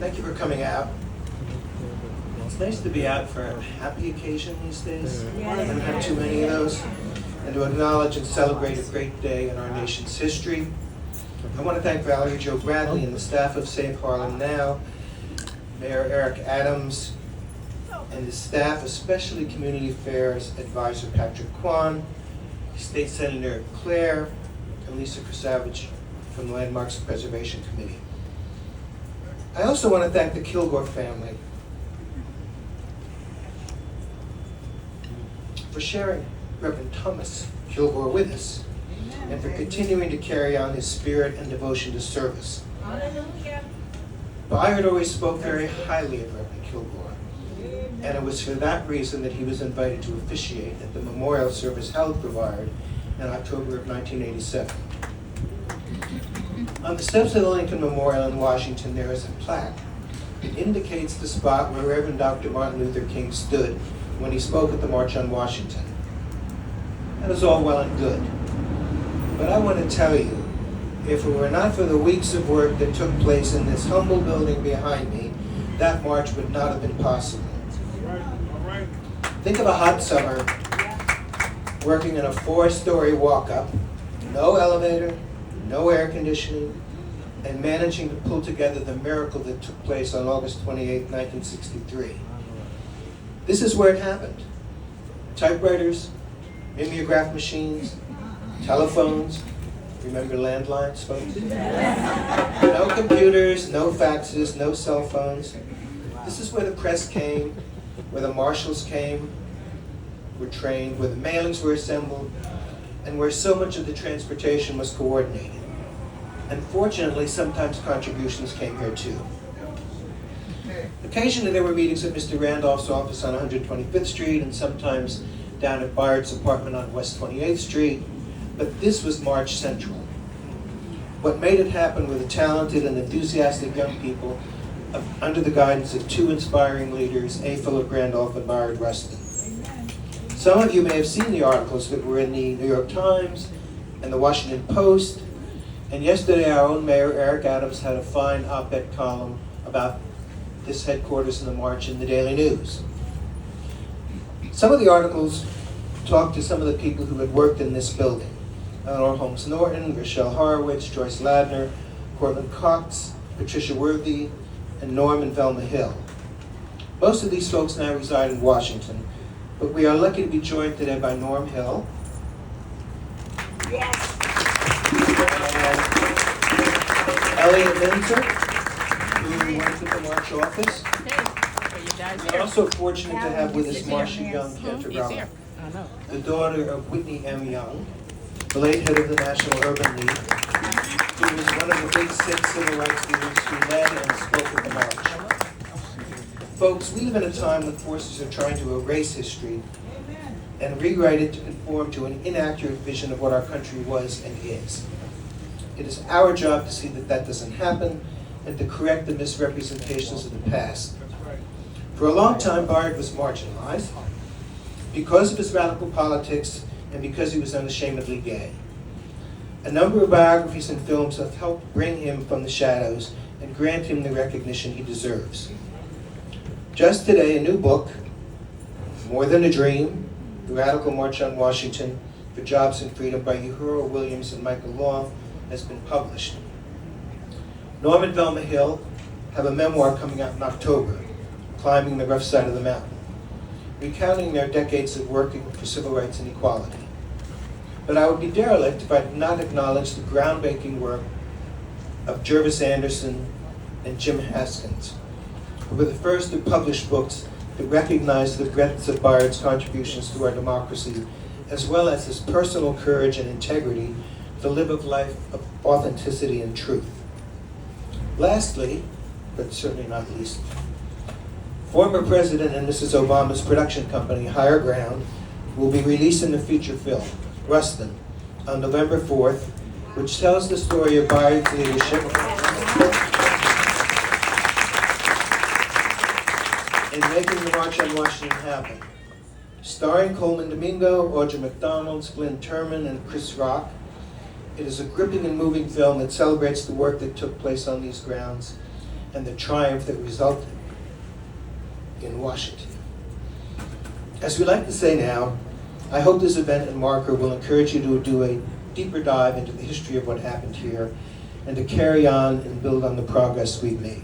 Thank you for coming out. It's nice to be out for a happy occasion these days. I don't have too many of those. And to acknowledge and celebrate a great day in our nation's history. I want to thank Valerie Jo Bradley and the staff of Save Harlem Now, Mayor Eric Adams, and his staff, especially Community Affairs Advisor Patrick Kwan, State Senator Claire, and Lisa Krasavage from the Landmarks Preservation Committee. I also want to thank the Kilgore family for sharing Reverend Thomas Kilgore with us and for continuing to carry on his spirit and devotion to service. Bayard always spoke very highly of Reverend Kilgore, and it was for that reason that he was invited to officiate at the memorial service held for Bayard in October of 1987. On the steps of the Lincoln Memorial in Washington, there is a plaque that indicates the spot where Reverend Dr. Martin Luther King stood when he spoke at the March on Washington. That is all well and good. But I want to tell you, if it were not for the weeks of work that took place in this humble building behind me, that march would not have been possible. Think of a hot summer, working in a 4-story walk-up, no elevator, no air conditioning, and managing to pull together the miracle that took place on August 28, 1963. This is where it happened. Typewriters, mimeograph machines, telephones. Remember landlines, folks? No computers, no faxes, no cell phones. This is where the press came, where the marshals came, were trained, where the mailings were assembled, and where so much of the transportation was coordinated. And fortunately, sometimes contributions came here too. Occasionally there were meetings at Mr. Randolph's office on 125th Street and sometimes down at Bayard's apartment on West 28th Street, but this was March Central. What made it happen were the talented and enthusiastic young people under the guidance of 2 inspiring leaders, A. Philip Randolph and Bayard Rustin. Some of you may have seen the articles that were in the New York Times and the Washington Post, and yesterday our own Mayor Eric Adams had a fine op-ed column about this headquarters in the march in the Daily News. Some of the articles talked to some of the people who had worked in this building. Eleanor Holmes Norton, Rochelle Horowitz, Joyce Ladner, Cortland Cox, Patricia Worthy, and Norm and Velma Hill. Most of these folks now reside in Washington, but we are lucky to be joined today by Norm Hill. Yes. Elliot Minzer, who works at the March office. We're also fortunate to have with us Marcia Young Cantagallo, the daughter of Whitney M. Young, the late head of the National Urban League, who was one of the big 6 civil rights leaders who led and spoke at the march. Folks, we live in a time when forces are trying to erase history and rewrite it to conform to an inaccurate vision of what our country was and is. It is our job to see that that doesn't happen and to correct the misrepresentations of the past. For a long time, Bayard was marginalized because of his radical politics and because he was unashamedly gay. A number of biographies and films have helped bring him from the shadows and grant him the recognition he deserves. Just today, a new book, More Than a Dream, The Radical March on Washington for Jobs and Freedom by Uhura Williams and Michael Long, has been published. Norm and Velma Hill have a memoir coming out in October, Climbing the Rough Side of the Mountain, recounting their decades of working for civil rights and equality. But I would be derelict if I did not acknowledge the groundbreaking work of Jervis Anderson and Jim Haskins, who were the first to publish books that recognize the breadth of Bayard's contributions to our democracy, as well as his personal courage and integrity to live a life of authenticity and truth. Lastly, but certainly not least, former President and Mrs. Obama's production company, Higher Ground, will be releasing a feature film, Rustin, on November 4th, which tells the story of Bayard's leadership in making the March on Washington happen. Starring Coleman Domingo, Audra McDonald, Glenn Turman, and Chris Rock, it is a gripping and moving film that celebrates the work that took place on these grounds and the triumph that resulted in Washington. As we like to say now, I hope this event and marker will encourage you to do a deeper dive into the history of what happened here and to carry on and build on the progress we've made.